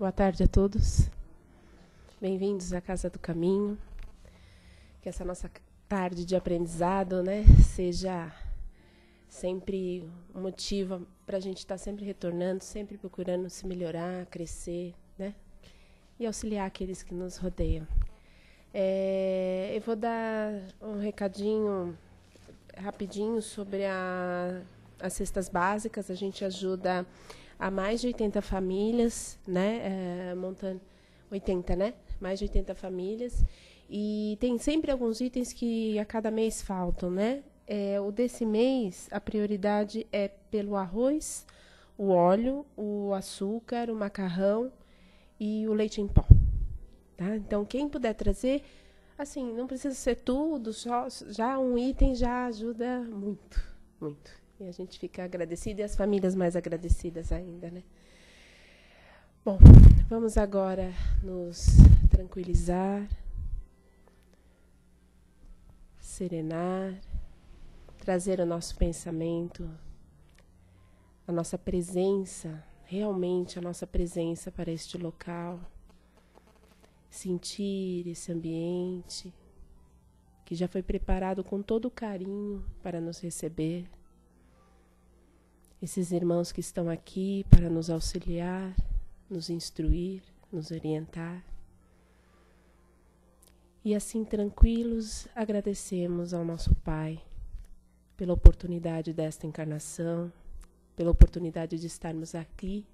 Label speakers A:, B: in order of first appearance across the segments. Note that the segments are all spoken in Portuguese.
A: Boa tarde a todos. Bem-vindos à Casa do Caminho. Que essa nossa tarde de aprendizado, né, seja sempre um motivo para a gente estar sempre retornando, sempre procurando se melhorar, crescer, né, e auxiliar aqueles que nos rodeiam. Eu vou dar um recadinho rapidinho sobre as cestas básicas. A gente ajuda a mais de 80 famílias, né, montando 80, né, mais de 80 famílias, e tem sempre alguns itens que a cada mês faltam, né. O desse mês, a prioridade é pelo arroz, o óleo, o açúcar, o macarrão e o leite em pó. Tá? Então, quem puder trazer, assim, não precisa ser tudo, só já um item já ajuda muito, muito. E a gente fica agradecido e as famílias mais agradecidas ainda, né? Bom, vamos agora nos tranquilizar, serenar, trazer o nosso pensamento, a nossa presença, realmente a nossa presença para este local. Sentir esse ambiente que já foi preparado com todo carinho para nos receber. Esses irmãos que estão aqui para nos auxiliar, nos instruir, nos orientar. E assim, tranquilos, agradecemos ao nosso Pai pela oportunidade desta encarnação, pela oportunidade de estarmos aqui,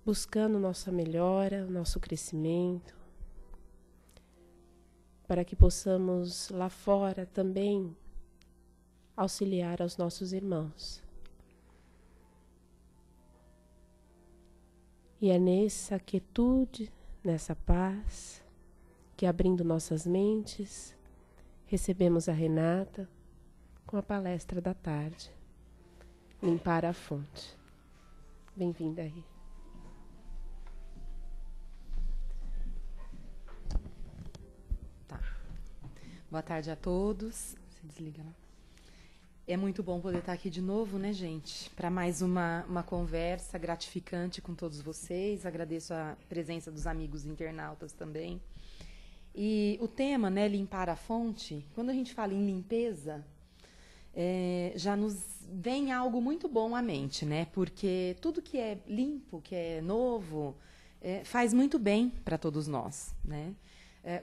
A: buscando nossa melhora, nosso crescimento, para que possamos lá fora também auxiliar aos nossos irmãos. E é nessa quietude, nessa paz, que abrindo nossas mentes, recebemos a Renata com a palestra da tarde, Limpar a Fonte. Bem-vinda aí.
B: Boa tarde a todos. Se desliga lá. É muito bom poder estar aqui de novo, né, gente? Para mais uma conversa gratificante com todos vocês. Agradeço a presença dos amigos internautas também. E o tema, né, limpar a fonte, quando a gente fala em limpeza, já nos vem algo muito bom à mente, né? Porque tudo que é limpo, que é novo, faz muito bem para todos nós, né?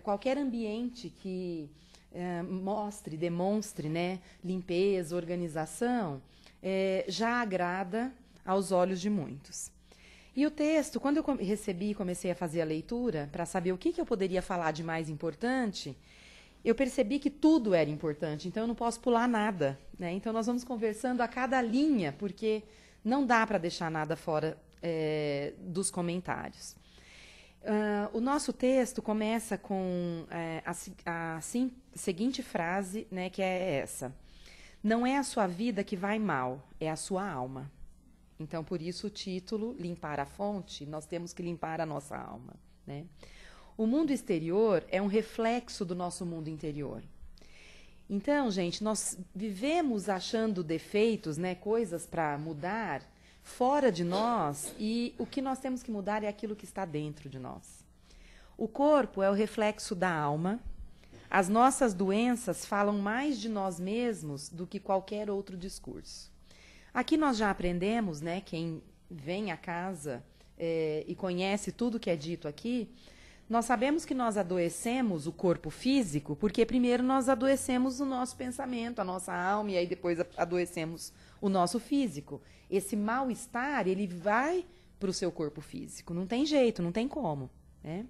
B: Qualquer ambiente que demonstre, né, limpeza, organização, já agrada aos olhos de muitos. E o texto, quando eu recebi e comecei a fazer a leitura, para saber o que eu poderia falar de mais importante, eu percebi que tudo era importante, então eu não posso pular nada, né? Então nós vamos conversando a cada linha, porque não dá para deixar nada fora dos comentários. O nosso texto começa com a seguinte frase, né, que é essa: não é a sua vida que vai mal, é a sua alma. Então, por isso o título, Limpar a Fonte, nós temos que limpar a nossa alma, né? O mundo exterior é um reflexo do nosso mundo interior. Então, gente, nós vivemos achando defeitos, né, coisas para mudar fora de nós, e o que nós temos que mudar é aquilo que está dentro de nós. O corpo é o reflexo da alma. As nossas doenças falam mais de nós mesmos do que qualquer outro discurso. Aqui nós já aprendemos, né, quem vem à casa e conhece tudo que é dito aqui, nós sabemos que nós adoecemos o corpo físico porque primeiro nós adoecemos o nosso pensamento, a nossa alma, e aí depois adoecemos o nosso físico. Esse mal-estar, ele vai para o seu corpo físico. Não tem jeito, não tem como, né?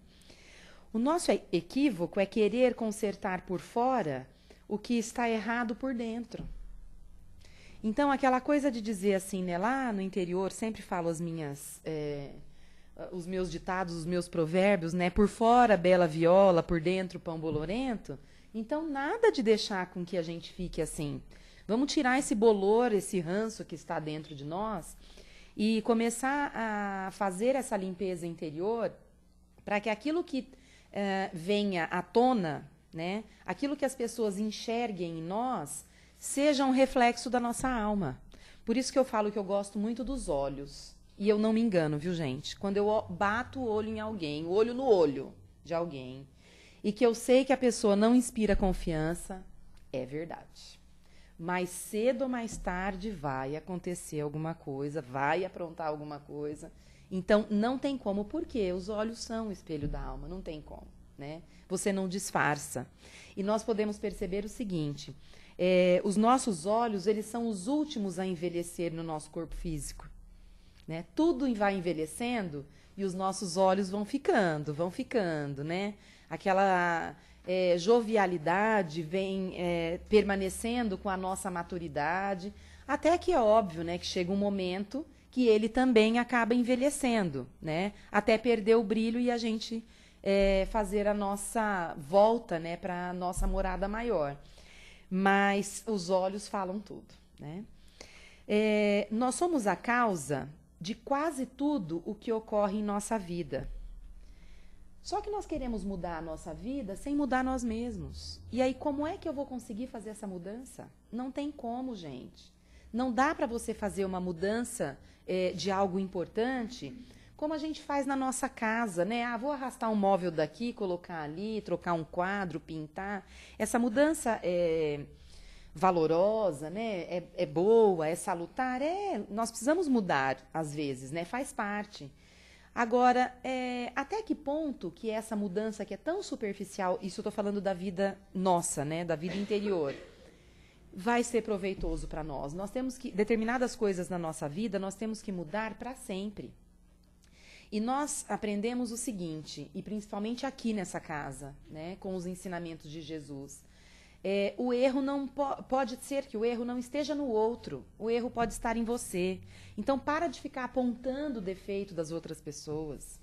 B: O nosso equívoco é querer consertar por fora o que está errado por dentro. Então, aquela coisa de dizer assim, né, lá no interior, sempre falo os meus ditados, os meus provérbios, né, por fora bela viola, por dentro pão bolorento. Então, nada de deixar com que a gente fique assim. Vamos tirar esse bolor, esse ranço que está dentro de nós e começar a fazer essa limpeza interior para que aquilo que venha à tona, né, aquilo que as pessoas enxerguem em nós, seja um reflexo da nossa alma. Por isso que eu falo que eu gosto muito dos olhos. e eu não me engano, viu, gente? Quando eu bato o olho em alguém, o olho no olho de alguém, e que eu sei que a pessoa não inspira confiança, é verdade. Mais cedo ou mais tarde vai acontecer alguma coisa, vai aprontar alguma coisa. Então, não tem como, porque os olhos são o espelho da alma, não tem como, né? Você não disfarça. E nós podemos perceber o seguinte, os nossos olhos, eles são os últimos a envelhecer no nosso corpo físico, né? Tudo vai envelhecendo e os nossos olhos vão ficando, né? Aquela jovialidade vem permanecendo com a nossa maturidade, até que é óbvio, né, que chega um momento que ele também acaba envelhecendo, né? Até perder o brilho e a gente fazer a nossa volta, né, para a nossa morada maior. Mas os olhos falam tudo, né? Nós somos a causa de quase tudo o que ocorre em nossa vida. Só que nós queremos mudar a nossa vida sem mudar nós mesmos. E aí, como é que eu vou conseguir fazer essa mudança? Não tem como, gente. Não dá para você fazer uma mudança de algo importante como a gente faz na nossa casa, né? Ah, vou arrastar um móvel daqui, colocar ali, trocar um quadro, pintar. Essa mudança é valorosa, né? É boa, é salutar. Nós precisamos mudar, às vezes, né? Faz parte. Agora, até que ponto que essa mudança que é tão superficial, isso eu estou falando da vida nossa, né, da vida interior, vai ser proveitoso para nós? Nós temos que, determinadas coisas na nossa vida, nós temos que mudar para sempre. E nós aprendemos o seguinte, e principalmente aqui nessa casa, né, com os ensinamentos de Jesus, o erro não pode ser que o erro não esteja no outro, o erro pode estar em você. Então, para de ficar apontando o defeito das outras pessoas.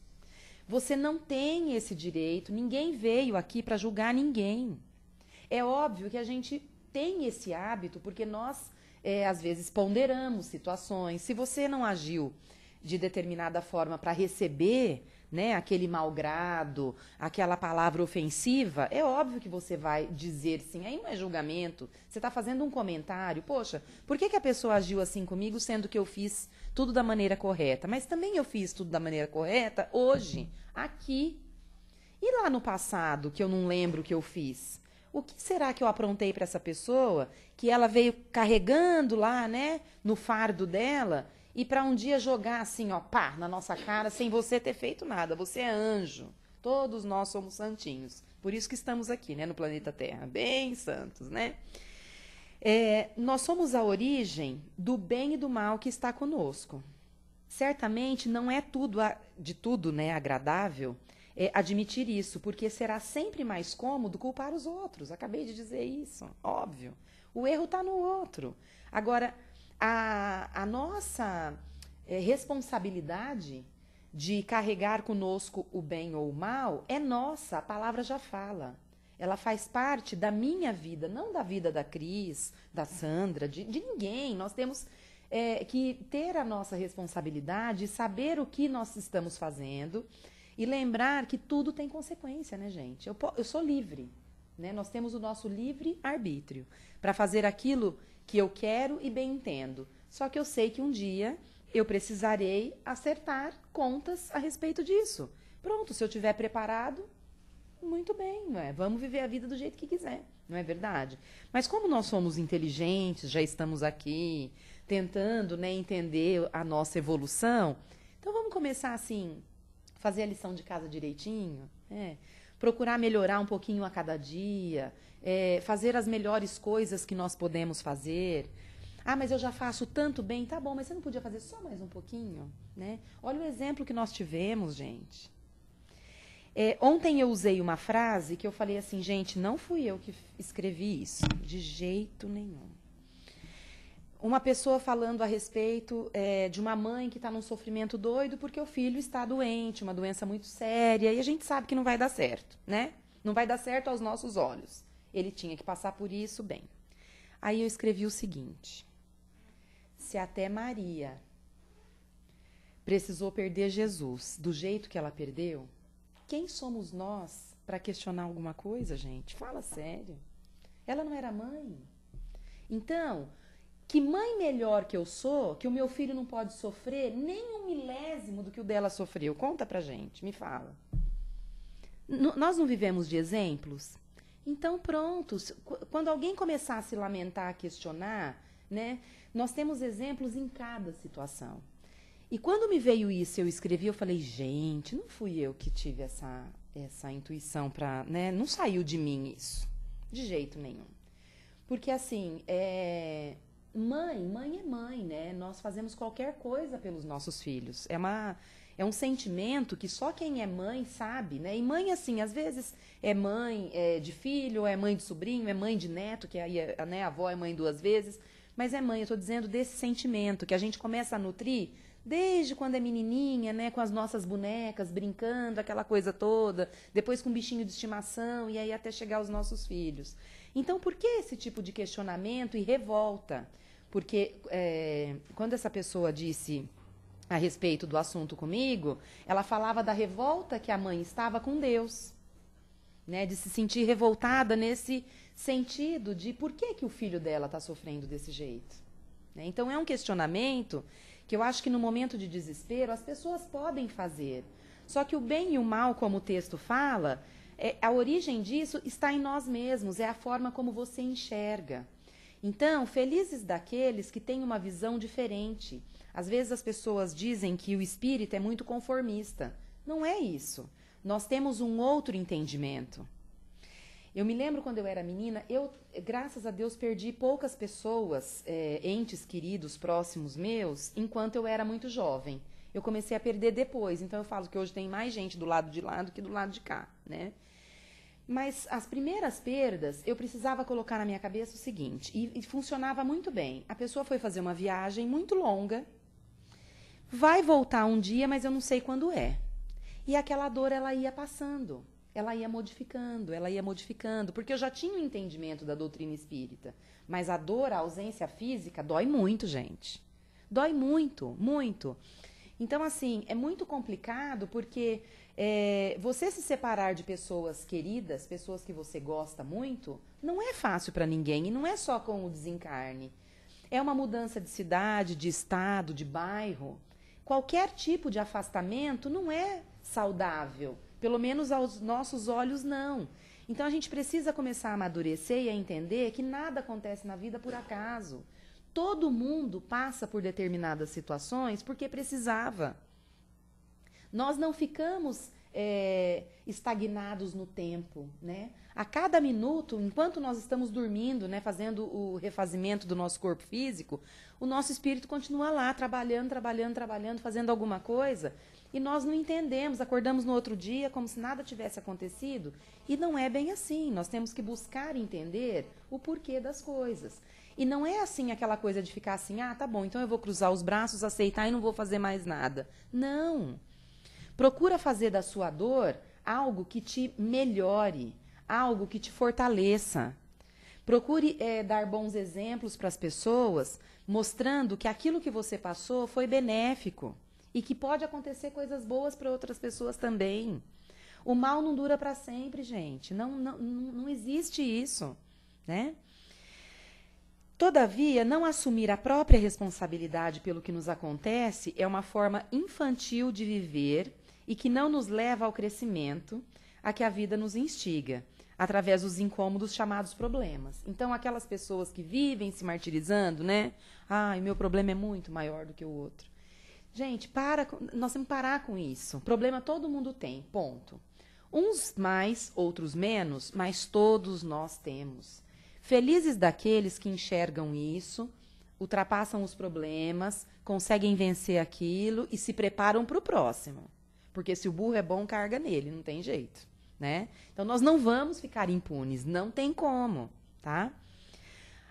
B: Você não tem esse direito, ninguém veio aqui para julgar ninguém. É óbvio que a gente tem esse hábito, porque nós, às vezes, ponderamos situações. Se você não agiu de determinada forma para receber, né, aquele malgrado, aquela palavra ofensiva, é óbvio que você vai dizer sim. Aí não é julgamento, você está fazendo um comentário. Poxa, por que a pessoa agiu assim comigo, sendo que eu fiz tudo da maneira correta? Mas também eu fiz tudo da maneira correta hoje, aqui. E lá no passado, que eu não lembro o que eu fiz? O que será que eu aprontei para essa pessoa, que ela veio carregando lá, né, no fardo dela, e para um dia jogar assim, ó, pá, na nossa cara, sem você ter feito nada. Você é anjo. Todos nós somos santinhos. Por isso que estamos aqui, né, no planeta Terra, bem santos, né? Nós somos a origem do bem e do mal que está conosco. Certamente não é de tudo, né, agradável admitir isso, porque será sempre mais cômodo culpar os outros. Acabei de dizer isso, óbvio. O erro está no outro. Agora, a nossa responsabilidade de carregar conosco o bem ou o mal é nossa, a palavra já fala. Ela faz parte da minha vida, não da vida da Cris, da Sandra, de ninguém. Nós temos que ter a nossa responsabilidade, saber o que nós estamos fazendo e lembrar que tudo tem consequência, né, gente? Eu sou livre, né? Nós temos o nosso livre arbítrio para fazer aquilo que eu quero e bem entendo. Só que eu sei que um dia eu precisarei acertar contas a respeito disso. Pronto, se eu estiver preparado, muito bem, não é? Vamos viver a vida do jeito que quiser, não é verdade? Mas como nós somos inteligentes, já estamos aqui tentando, né, entender a nossa evolução, então vamos começar assim, fazer a lição de casa direitinho, procurar melhorar um pouquinho a cada dia, fazer as melhores coisas que nós podemos fazer. Ah, mas eu já faço tanto bem. Tá bom, mas você não podia fazer só mais um pouquinho, né? Olha o exemplo que nós tivemos, gente. Ontem eu usei uma frase que eu falei assim, gente, não fui eu que escrevi isso, de jeito nenhum. Uma pessoa falando a respeito de uma mãe que está num sofrimento doido porque o filho está doente, uma doença muito séria, e a gente sabe que não vai dar certo, né? Não vai dar certo aos nossos olhos. Ele tinha que passar por isso bem. Aí eu escrevi o seguinte: se até Maria precisou perder Jesus do jeito que ela perdeu, quem somos nós para questionar alguma coisa, gente? Fala sério. Ela não era mãe? Então, Que mãe melhor que eu sou, que o meu filho não pode sofrer nem um milésimo do que o dela sofreu? Conta pra gente, me fala. Nós não vivemos de exemplos? Então, pronto. Quando alguém começar a se lamentar, a questionar, né, nós temos exemplos em cada situação. E quando me veio isso, eu escrevi, eu falei, gente, não fui eu que tive essa intuição para, né, não saiu de mim isso, de jeito nenhum. Porque, assim, mãe é mãe, né? Nós fazemos qualquer coisa pelos nossos filhos. É um sentimento que só quem é mãe sabe, né? E mãe, assim, às vezes é mãe de filho, é mãe de sobrinho, é mãe de neto, que aí né, a avó é mãe 2 vezes. Mas é mãe, eu tô dizendo desse sentimento que a gente começa a nutrir desde quando é menininha, né? Com as nossas bonecas, brincando, aquela coisa toda. Depois com um bichinho de estimação e aí até chegar aos nossos filhos. Então, por que esse tipo de questionamento e revolta? Porque quando essa pessoa disse a respeito do assunto comigo, ela falava da revolta que a mãe estava com Deus, né? De se sentir revoltada nesse sentido de por que o filho dela está sofrendo desse jeito. Né? Então, é um questionamento que eu acho que no momento de desespero as pessoas podem fazer. Só que o bem e o mal, como o texto fala, a origem disso está em nós mesmos, é a forma como você enxerga. Então, felizes daqueles que têm uma visão diferente. Às vezes as pessoas dizem que o espírito é muito conformista. Não é isso. Nós temos um outro entendimento. Eu me lembro quando eu era menina, eu, graças a Deus, perdi poucas pessoas, entes queridos, próximos meus, enquanto eu era muito jovem. Eu comecei a perder depois, então eu falo que hoje tem mais gente do lado de lá do que do lado de cá, né? Mas as primeiras perdas, eu precisava colocar na minha cabeça o seguinte, e funcionava muito bem. A pessoa foi fazer uma viagem muito longa, vai voltar um dia, mas eu não sei quando é. E aquela dor, ela ia passando, ela ia modificando, porque eu já tinha um entendimento da doutrina espírita. Mas a dor, a ausência física, dói muito, gente. Dói muito, muito. Então, assim, é muito complicado porque você se separar de pessoas queridas, pessoas que você gosta muito, não é fácil para ninguém e não é só com o desencarne. É uma mudança de cidade, de estado, de bairro. Qualquer tipo de afastamento não é saudável, pelo menos aos nossos olhos não. Então, a gente precisa começar a amadurecer e a entender que nada acontece na vida por acaso. Todo mundo passa por determinadas situações porque precisava. Nós não ficamos estagnados no tempo, né? A cada minuto, enquanto nós estamos dormindo, né, fazendo o refazimento do nosso corpo físico, o nosso espírito continua lá, trabalhando, fazendo alguma coisa, e nós não entendemos, acordamos no outro dia como se nada tivesse acontecido, e não é bem assim. Nós temos que buscar entender o porquê das coisas. E não é assim aquela coisa de ficar assim, tá bom, então eu vou cruzar os braços, aceitar e não vou fazer mais nada. Não. Procura fazer da sua dor algo que te melhore, algo que te fortaleça. Procure dar bons exemplos para as pessoas, mostrando que aquilo que você passou foi benéfico e que pode acontecer coisas boas para outras pessoas também. O mal não dura para sempre, gente. Não existe isso, né? Todavia, não assumir a própria responsabilidade pelo que nos acontece é uma forma infantil de viver e que não nos leva ao crescimento a que a vida nos instiga, através dos incômodos chamados problemas. Então, aquelas pessoas que vivem se martirizando, né? O meu problema é muito maior do que o outro. Gente, nós temos que parar com isso. Problema todo mundo tem, ponto. Uns mais, outros menos, mas todos nós temos. Felizes daqueles que enxergam isso, ultrapassam os problemas, conseguem vencer aquilo e se preparam para o próximo. Porque se o burro é bom, carga nele, não tem jeito, né? Então, nós não vamos ficar impunes, não tem como, tá?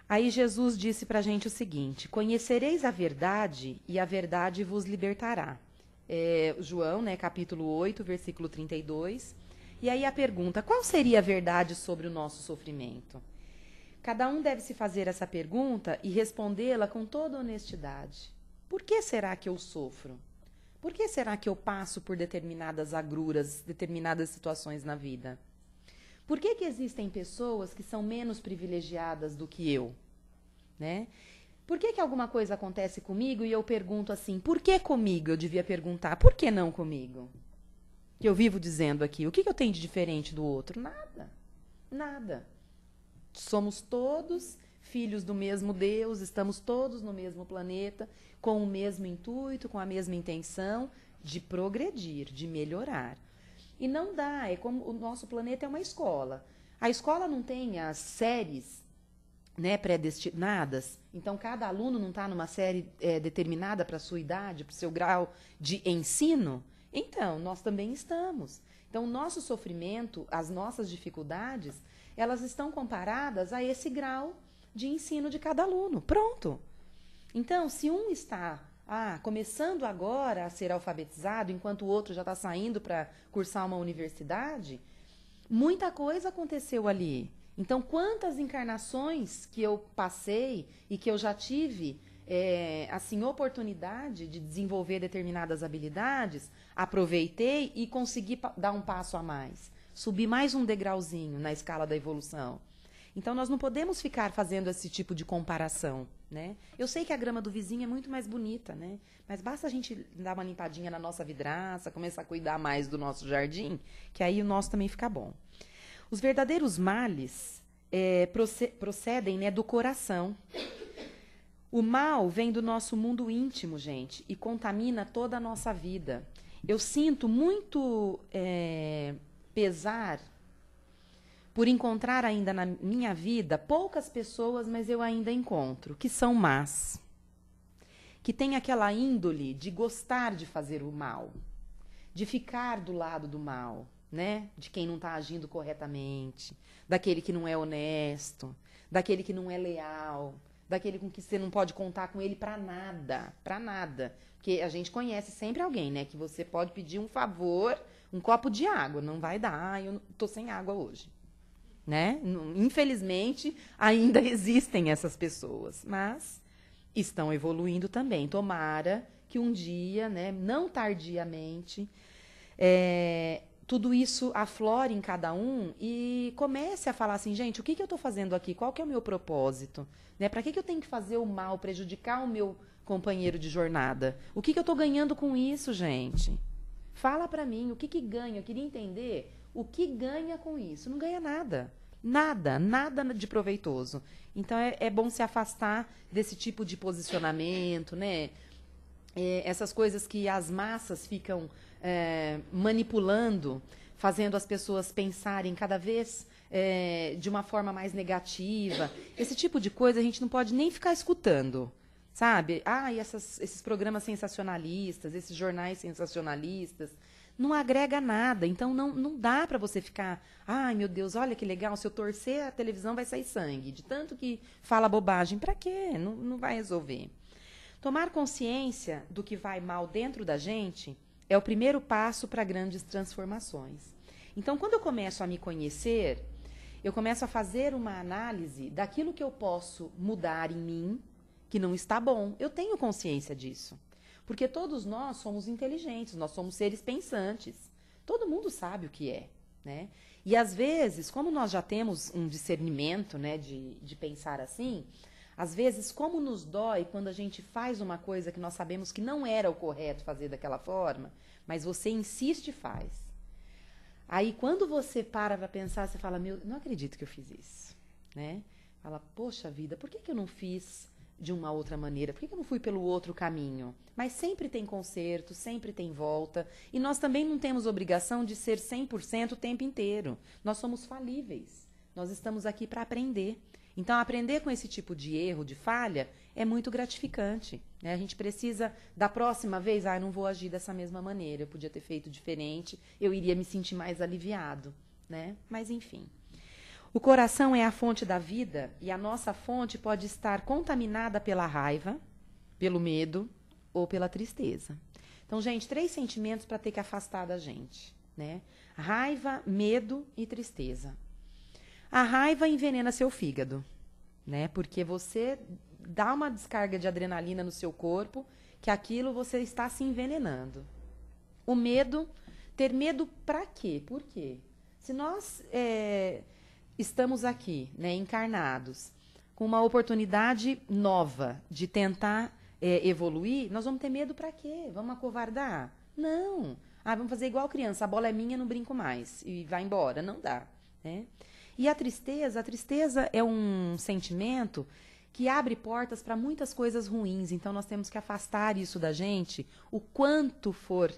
B: Aí Jesus disse pra gente o seguinte, conhecereis a verdade e a verdade vos libertará. João, né, capítulo 8, versículo 32. E aí a pergunta, qual seria a verdade sobre o nosso sofrimento? Cada um deve se fazer essa pergunta e respondê-la com toda honestidade. Por que será que eu sofro? Por que será que eu passo por determinadas agruras, determinadas situações na vida? Por que existem pessoas que são menos privilegiadas do que eu? Né? Por que que alguma coisa acontece comigo e eu pergunto assim, por que comigo? Eu devia perguntar, por que não comigo? Que eu vivo dizendo aqui, o que que eu tenho de diferente do outro? Nada, nada. Somos todos filhos do mesmo Deus, estamos todos no mesmo planeta, com o mesmo intuito, com a mesma intenção de progredir, de melhorar. E não dá, é como o nosso planeta é uma escola. A escola não tem as séries, né, predestinadas, então cada aluno não está numa série determinada para a sua idade, para o seu grau de ensino. Então, nós também estamos. Então, o nosso sofrimento, as nossas dificuldades, elas estão comparadas a esse grau de ensino de cada aluno. Pronto. Então, se um está começando agora a ser alfabetizado, enquanto o outro já está saindo para cursar uma universidade, muita coisa aconteceu ali. Então, quantas encarnações que eu passei e que eu já tive assim, oportunidade de desenvolver determinadas habilidades, aproveitei e consegui dar um passo a mais. Subir mais um degrauzinho na escala da evolução. Então, nós não podemos ficar fazendo esse tipo de comparação, né? Eu sei que a grama do vizinho é muito mais bonita, né? Mas basta a gente dar uma limpadinha na nossa vidraça, começar a cuidar mais do nosso jardim, que aí o nosso também fica bom. Os verdadeiros males procedem, né, do coração. O mal vem do nosso mundo íntimo, gente, e contamina toda a nossa vida. Eu sinto muito pesar por encontrar ainda na minha vida poucas pessoas, mas eu ainda encontro, que são más. Que têm aquela índole de gostar de fazer o mal, de ficar do lado do mal, né? De quem não está agindo corretamente, daquele que não é honesto, daquele que não é leal, daquele com que você não pode contar com ele para nada, para nada. Porque a gente conhece sempre alguém, né? Que você pode pedir um favor, um copo de água, não vai dar, eu tô sem água hoje. Né? Infelizmente, ainda existem essas pessoas, mas estão evoluindo também. Tomara que um dia, né, não tardiamente, tudo isso aflore em cada um e comece a falar assim, gente, o que eu estou fazendo aqui? Qual que é o meu propósito? Né? Para que eu tenho que fazer o mal, prejudicar o meu companheiro de jornada? O que eu estou ganhando com isso, gente? Fala para mim, o que ganha? Eu queria entender o que ganha com isso. Não ganha nada. Nada, nada de proveitoso. Então, é bom se afastar desse tipo de posicionamento, né? Essas coisas que as massas ficam manipulando, fazendo as pessoas pensarem cada vez de uma forma mais negativa. Esse tipo de coisa a gente não pode nem ficar escutando, sabe? E esses programas sensacionalistas, esses jornais sensacionalistas, não agrega nada. Então, não dá para você ficar... Ai, meu Deus, olha que legal, se eu torcer, a televisão vai sair sangue. De tanto que fala bobagem. Para quê? Não vai resolver. Tomar consciência do que vai mal dentro da gente é o primeiro passo para grandes transformações. Então, quando eu começo a me conhecer, eu começo a fazer uma análise daquilo que eu posso mudar em mim, que não está bom. Eu tenho consciência disso. Porque todos nós somos inteligentes, nós somos seres pensantes. Todo mundo sabe o que é, né? E às vezes, como nós já temos um discernimento, né, de pensar assim, às vezes, como nos dói quando a gente faz uma coisa que nós sabemos que não era o correto fazer daquela forma, mas você insiste e faz. Aí, quando você para pensar, você fala, não acredito que eu fiz isso, né? Fala, poxa vida, por que eu não fiz de uma outra maneira? Por que eu não fui pelo outro caminho? Mas sempre tem conserto, sempre tem volta. E nós também não temos obrigação de ser 100% o tempo inteiro. Nós somos falíveis. Nós estamos aqui para aprender. Então, aprender com esse tipo de erro, de falha, é muito gratificante, né? A gente precisa, da próxima vez, eu não vou agir dessa mesma maneira, eu podia ter feito diferente, eu iria me sentir mais aliviado, né? Mas, enfim. O coração é a fonte da vida e a nossa fonte pode estar contaminada pela raiva, pelo medo ou pela tristeza. Então, gente, 3 sentimentos para ter que afastar da gente, né? Raiva, medo e tristeza. A raiva envenena seu fígado, né? Porque você dá uma descarga de adrenalina no seu corpo, que aquilo você está se envenenando. O medo, ter medo para quê? Por quê? Se nós estamos aqui, né, encarnados, com uma oportunidade nova de tentar evoluir, nós vamos ter medo para quê? Vamos acovardar? Não. Vamos fazer igual criança, a bola é minha, não brinco mais. E vai embora. Não dá. Né? E a tristeza é um sentimento que abre portas para muitas coisas ruins. Então, nós temos que afastar isso da gente o quanto for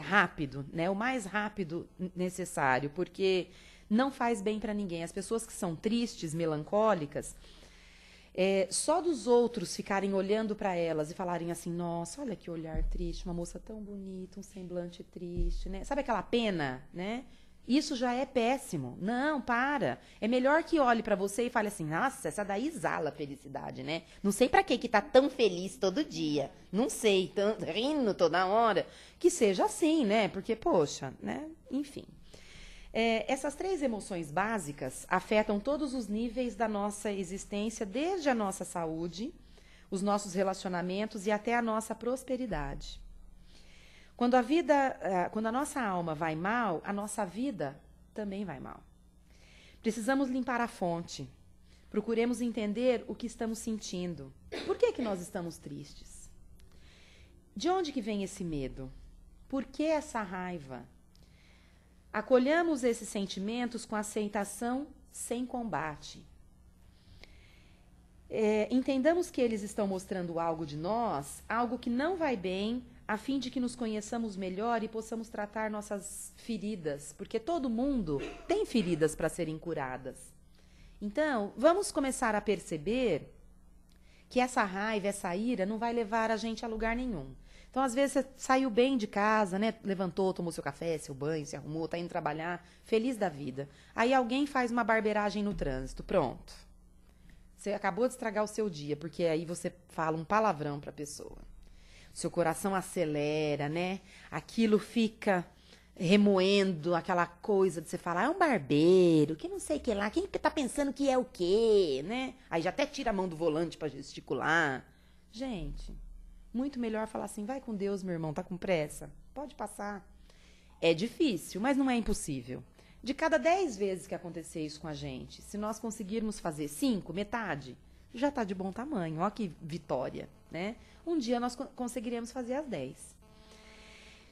B: rápido, né? O mais rápido necessário, porque não faz bem para ninguém. As pessoas que são tristes, melancólicas, só dos outros ficarem olhando para elas e falarem assim, nossa, olha que olhar triste, uma moça tão bonita, um semblante triste, né? Sabe aquela pena, né? Isso já é péssimo. Não, para. É melhor que olhe para você e fale assim, nossa, essa daí exala felicidade, né? Não sei para que tá tão feliz todo dia. Não sei, rindo toda hora. Que seja assim, né? Porque, poxa, né? Enfim. Essas 3 emoções básicas afetam todos os níveis da nossa existência, desde a nossa saúde, os nossos relacionamentos e até a nossa prosperidade. Quando a nossa alma vai mal, a nossa vida também vai mal. Precisamos limpar a fonte. Procuremos entender o que estamos sentindo. Por que nós estamos tristes? De onde que vem esse medo? Por que essa raiva? Acolhamos esses sentimentos com aceitação sem combate. Entendamos que eles estão mostrando algo de nós, algo que não vai bem, a fim de que nos conheçamos melhor e possamos tratar nossas feridas, porque todo mundo tem feridas para serem curadas. Então, vamos começar a perceber que essa raiva, essa ira não vai levar a gente a lugar nenhum. Então, às vezes, você saiu bem de casa, né? Levantou, tomou seu café, seu banho, se arrumou, tá indo trabalhar, feliz da vida. Aí alguém faz uma barbeiragem no trânsito, pronto. Você acabou de estragar o seu dia, porque aí você fala um palavrão para a pessoa. Seu coração acelera, né? Aquilo fica remoendo, aquela coisa de você falar, é um barbeiro, que não sei o que lá, quem tá pensando que é o quê, né? Aí já até tira a mão do volante para gesticular. Gente, muito melhor falar assim, vai com Deus, meu irmão, tá com pressa? Pode passar. É difícil, mas não é impossível. De cada 10 vezes que acontecer isso com a gente, se nós conseguirmos fazer 5, metade, já tá de bom tamanho. Ó que vitória, né? Um dia nós conseguiremos fazer as 10.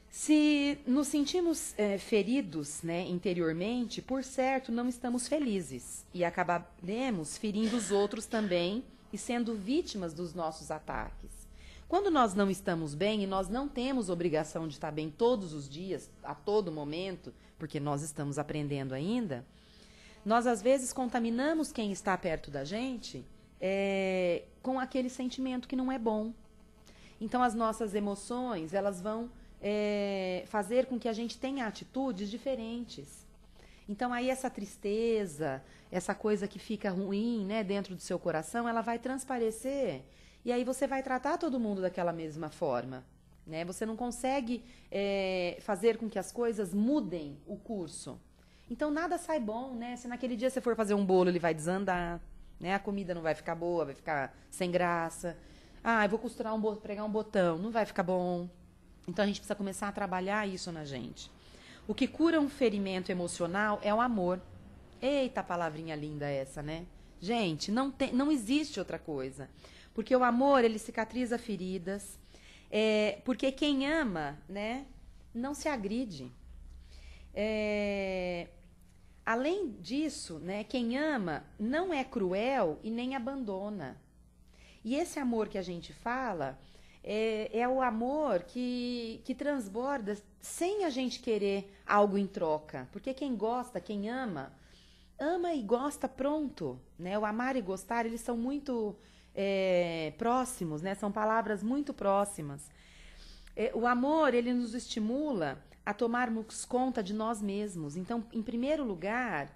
B: Se nos sentimos feridos, né, interiormente, por certo, não estamos felizes. E acabaremos ferindo os outros também e sendo vítimas dos nossos ataques. Quando nós não estamos bem, e nós não temos obrigação de estar bem todos os dias, a todo momento, porque nós estamos aprendendo ainda, nós às vezes contaminamos quem está perto da gente com aquele sentimento que não é bom. Então, as nossas emoções, elas vão fazer com que a gente tenha atitudes diferentes. Então, aí essa tristeza, essa coisa que fica ruim, né, dentro do seu coração, ela vai transparecer e aí você vai tratar todo mundo daquela mesma forma. Né? Você não consegue fazer com que as coisas mudem o curso. Então, nada sai bom, né? Se naquele dia você for fazer um bolo, ele vai desandar, né? A comida não vai ficar boa, vai ficar sem graça. Eu vou costurar pregar um botão, não vai ficar bom. Então, a gente precisa começar a trabalhar isso na gente. O que cura um ferimento emocional é o amor. Eita, palavrinha linda essa, né? Gente, não existe outra coisa. Porque o amor, ele cicatriza feridas. Porque quem ama, né, não se agride. Além disso, né, quem ama não é cruel e nem abandona. E esse amor que a gente fala é o amor que transborda sem a gente querer algo em troca. Porque quem gosta, quem ama e gosta, pronto. Né? O amar e gostar, eles são muito próximos, né? São palavras muito próximas. O amor, ele nos estimula a tomarmos conta de nós mesmos. Então, em primeiro lugar,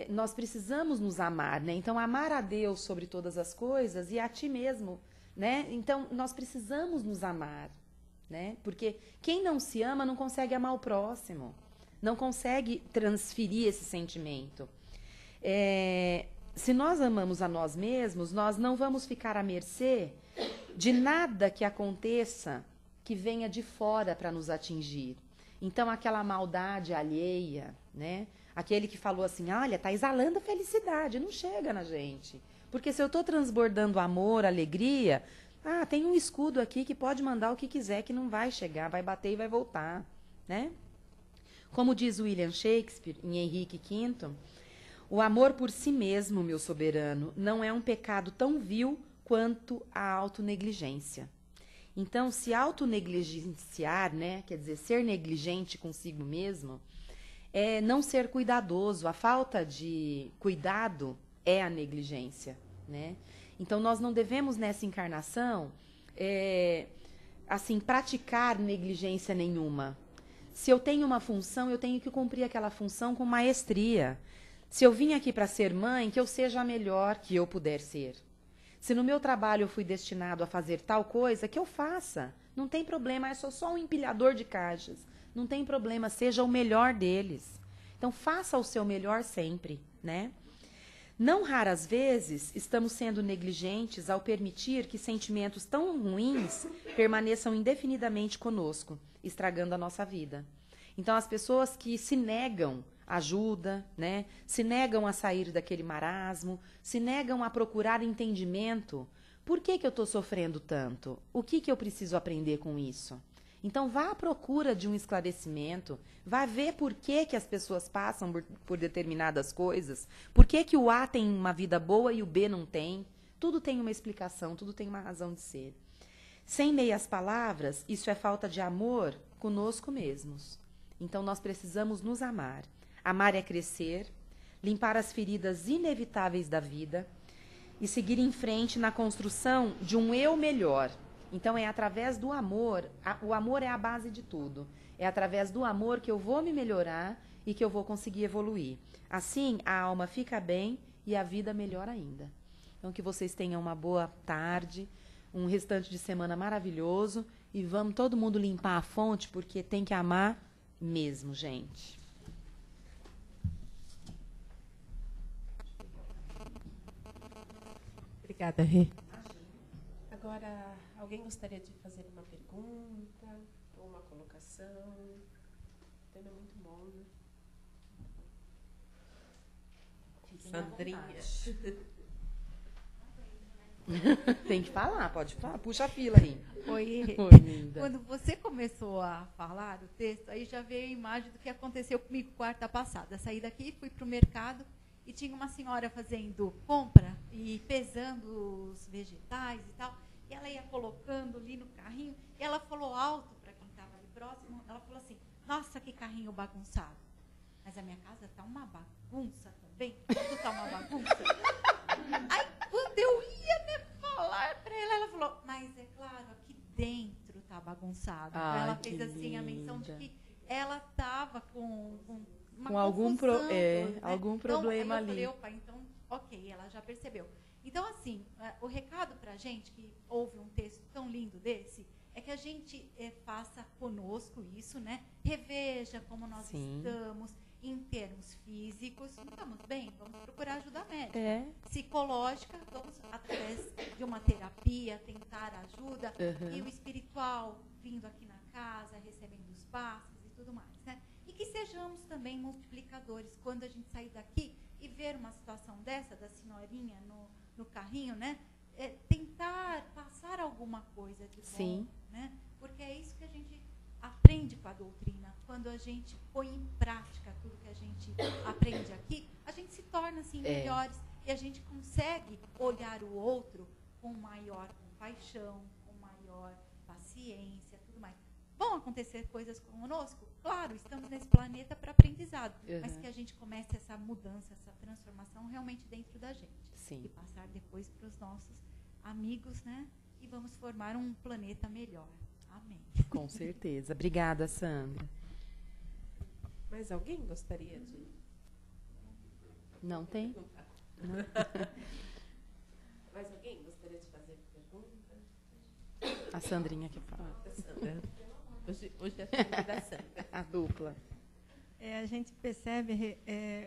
B: nós precisamos nos amar, né? Então, amar a Deus sobre todas as coisas e a ti mesmo, né? Então, nós precisamos nos amar, né? Porque quem não se ama não consegue amar o próximo, não consegue transferir esse sentimento. Se nós amamos a nós mesmos, nós não vamos ficar à mercê de nada que aconteça que venha de fora para nos atingir. Então, aquela maldade alheia, né? Aquele que falou assim, olha, tá exalando felicidade, não chega na gente. Porque se eu tô transbordando amor, alegria, tem um escudo aqui que pode mandar o que quiser, que não vai chegar, vai bater e vai voltar, né? Como diz William Shakespeare, em Henrique V, o amor por si mesmo, meu soberano, não é um pecado tão vil quanto a autonegligência. Então, se autonegligenciar, né, quer dizer, ser negligente consigo mesmo, é não ser cuidadoso. A falta de cuidado é a negligência, né? Então, nós não devemos, nessa encarnação, assim, praticar negligência nenhuma. Se eu tenho uma função, eu tenho que cumprir aquela função com maestria. Se eu vim aqui para ser mãe, que eu seja a melhor que eu puder ser. Se no meu trabalho eu fui destinado a fazer tal coisa, que eu faça. Não tem problema, eu sou só um empilhador de caixas. Não tem problema, seja o melhor deles. Então, faça o seu melhor sempre, né? Não raras vezes, estamos sendo negligentes ao permitir que sentimentos tão ruins permaneçam indefinidamente conosco, estragando a nossa vida. Então, as pessoas que se negam ajuda, né? Se negam a sair daquele marasmo, se negam a procurar entendimento. Por que eu estou sofrendo tanto? O que eu preciso aprender com isso? Então, vá à procura de um esclarecimento, vá ver por que as pessoas passam por determinadas coisas, por que o A tem uma vida boa e o B não tem. Tudo tem uma explicação, tudo tem uma razão de ser. Sem meias palavras, isso é falta de amor conosco mesmos. Então, nós precisamos nos amar. Amar é crescer, limpar as feridas inevitáveis da vida e seguir em frente na construção de um eu melhor. Então, é através do amor, o amor é a base de tudo. É através do amor que eu vou me melhorar e que eu vou conseguir evoluir. Assim, a alma fica bem e a vida melhor ainda. Então, que vocês tenham uma boa tarde, um restante de semana maravilhoso e vamos todo mundo limpar a fonte, porque tem que amar mesmo, gente.
A: Obrigada, Rê. Agora, alguém gostaria de fazer uma pergunta ou uma colocação? O tema é muito bom, né? Sandrinha.
B: Tem que falar, pode falar. Puxa a fila aí.
C: Oi,
B: Oi, linda.
C: quando você começou a falar do texto, aí já veio a imagem do que aconteceu comigo quarta passada. Saí daqui, fui para o mercado e tinha uma senhora fazendo compra e pesando os vegetais e tal. E ela ia colocando ali no carrinho. E ela falou alto para quem estava ali próximo. Ela falou assim, nossa, que carrinho bagunçado. Mas a minha casa está uma bagunça também. Tudo está uma bagunça. Aí, quando eu ia falar para ela, ela falou, mas é claro, aqui dentro está bagunçado. Ela fez assim a menção de que ela estava com uma
B: algum
C: confusão,
B: algum
C: então,
B: problema
C: aí eu
B: ali.
C: falei, opa, então, ok, ela já percebeu. Então, assim, o recado para a gente que ouve um texto tão lindo desse é que a gente faça conosco isso, né? Reveja como nós estamos em termos físicos. Não estamos bem? Vamos procurar ajuda médica. Psicológica, vamos, através de uma terapia, tentar ajuda. E o espiritual, vindo aqui na casa, recebendo os passos e tudo mais, né? E que sejamos também multiplicadores. Quando a gente sair daqui e ver uma situação dessa, da senhorinha no carrinho, né? Tentar passar alguma coisa de bom, né? Porque é isso que a gente aprende com a doutrina. Quando a gente põe em prática tudo que a gente aprende aqui, a gente se torna assim melhores e a gente consegue olhar o outro com maior compaixão, com maior paciência, tudo mais. Vão acontecer coisas conosco? Claro, estamos nesse planeta para aprendizado, mas que a gente comece essa mudança, essa transformação realmente dentro da gente. E passar depois para os nossos amigos, né? E vamos formar um planeta melhor. Amém.
B: Com certeza. Obrigada, Sandra.
A: Mais alguém gostaria de...
B: Não tem?
A: Não. Mais alguém gostaria de fazer pergunta?
B: A Sandrinha que fala.
A: Hoje é a turma da Sandra.
B: A dupla.
D: A gente percebe,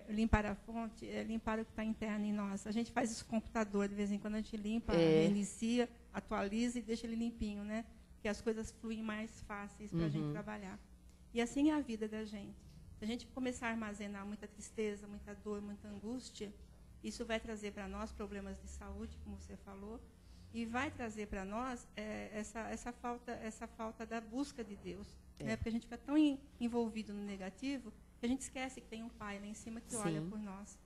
D: limpar a fonte, limpar o que está interno em nós. A gente faz isso com o computador, de vez em quando a gente limpa, reinicia, atualiza e deixa ele limpinho, né? Que as coisas fluem mais fáceis para a gente trabalhar. E assim é a vida da gente. Se a gente começar a armazenar muita tristeza, muita dor, muita angústia, isso vai trazer para nós problemas de saúde, como você falou, e vai trazer para nós essa falta da busca de Deus. Né? Porque a gente fica tão envolvido no negativo que a gente esquece que tem um Pai lá em cima que olha por nós.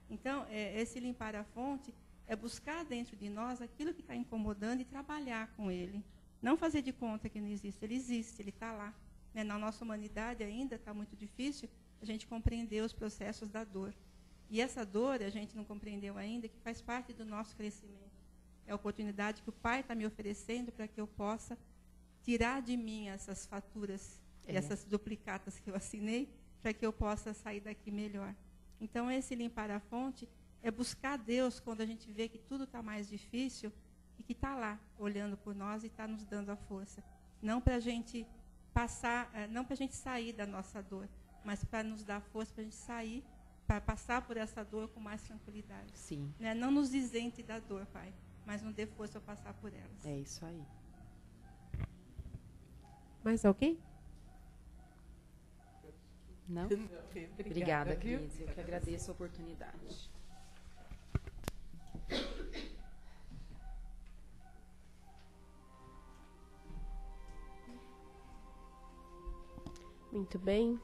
D: Então, esse limpar a fonte é buscar dentro de nós aquilo que está incomodando e trabalhar com ele. Não fazer de conta que não existe. Ele existe, ele está lá. Né? Na nossa humanidade ainda está muito difícil a gente compreender os processos da dor. E essa dor, a gente não compreendeu ainda, que faz parte do nosso crescimento. É a oportunidade que o Pai está me oferecendo para que eu possa tirar de mim essas faturas, essas duplicatas que eu assinei, para que eu possa sair daqui melhor. Então, esse limpar a fonte é buscar Deus quando a gente vê que tudo está mais difícil e que está lá, olhando por nós e está nos dando a força. Não para a gente passar, não para a gente sair da nossa dor, mas para nos dar força para a gente sair, para passar por essa dor com mais tranquilidade.
B: Sim.
D: Né? Não nos isente da dor, Pai, mas nos dê força para passar por elas.
B: É isso aí.
A: Mais alguém?
B: Não? Obrigada, Cris. Eu que agradeço a oportunidade.
A: Muito bem.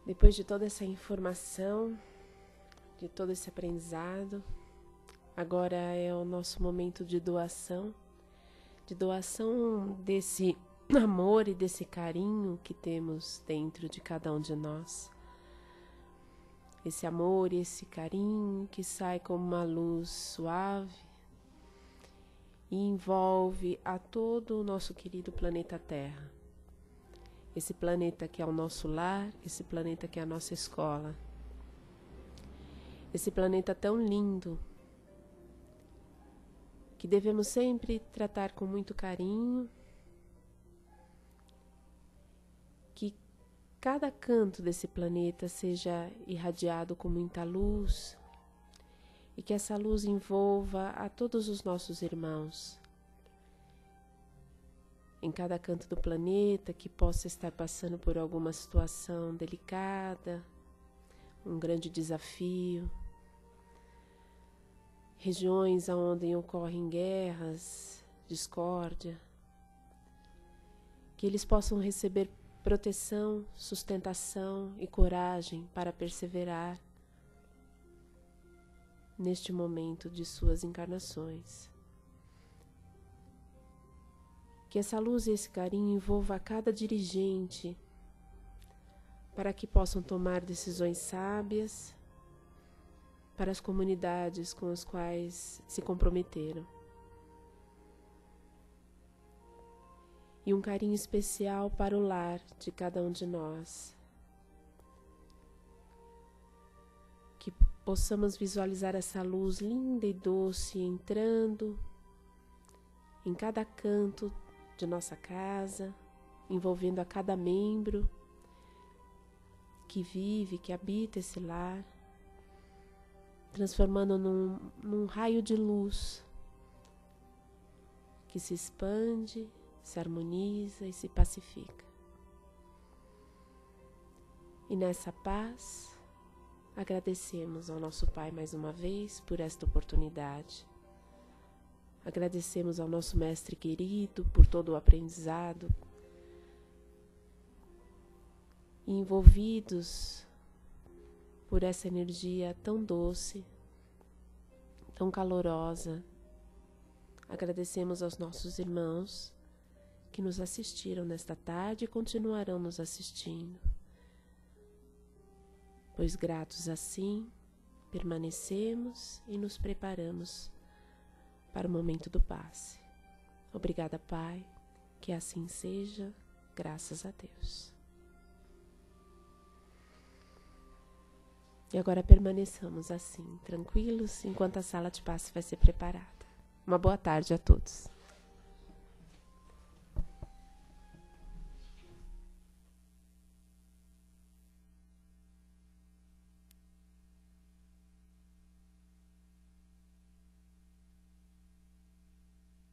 A: Depois de toda essa informação, de todo esse aprendizado, agora é o nosso momento de doação desse amor e desse carinho que temos dentro de cada um de nós. Esse amor e esse carinho que sai como uma luz suave e envolve a todo o nosso querido planeta Terra. Esse planeta que é o nosso lar, esse planeta que é a nossa escola. Esse planeta tão lindo, que devemos sempre tratar com muito carinho, que cada canto desse planeta seja irradiado com muita luz e que essa luz envolva a todos os nossos irmãos. Em cada canto do planeta que possa estar passando por alguma situação delicada, um grande desafio, regiões onde ocorrem guerras, discórdia, que eles possam receber proteção, sustentação e coragem para perseverar neste momento de suas encarnações. Que essa luz e esse carinho envolva a cada dirigente para que possam tomar decisões sábias para as comunidades com as quais se comprometeram. E um carinho especial para o lar de cada um de nós. Que possamos visualizar essa luz linda e doce entrando em cada canto de nossa casa, envolvendo a cada membro que vive, que habita esse lar, transformando num raio de luz que se expande, se harmoniza e se pacifica. E nessa paz, agradecemos ao nosso Pai mais uma vez por esta oportunidade. Agradecemos ao nosso mestre querido por todo o aprendizado. E envolvidos por essa energia tão doce, tão calorosa, agradecemos aos nossos irmãos que nos assistiram nesta tarde e continuarão nos assistindo. Pois gratos assim, permanecemos e nos preparamos para o momento do passe. Obrigada, Pai, que assim seja, graças a Deus. E agora permaneçamos assim, tranquilos, enquanto a sala de passe vai ser preparada. Uma boa tarde a todos.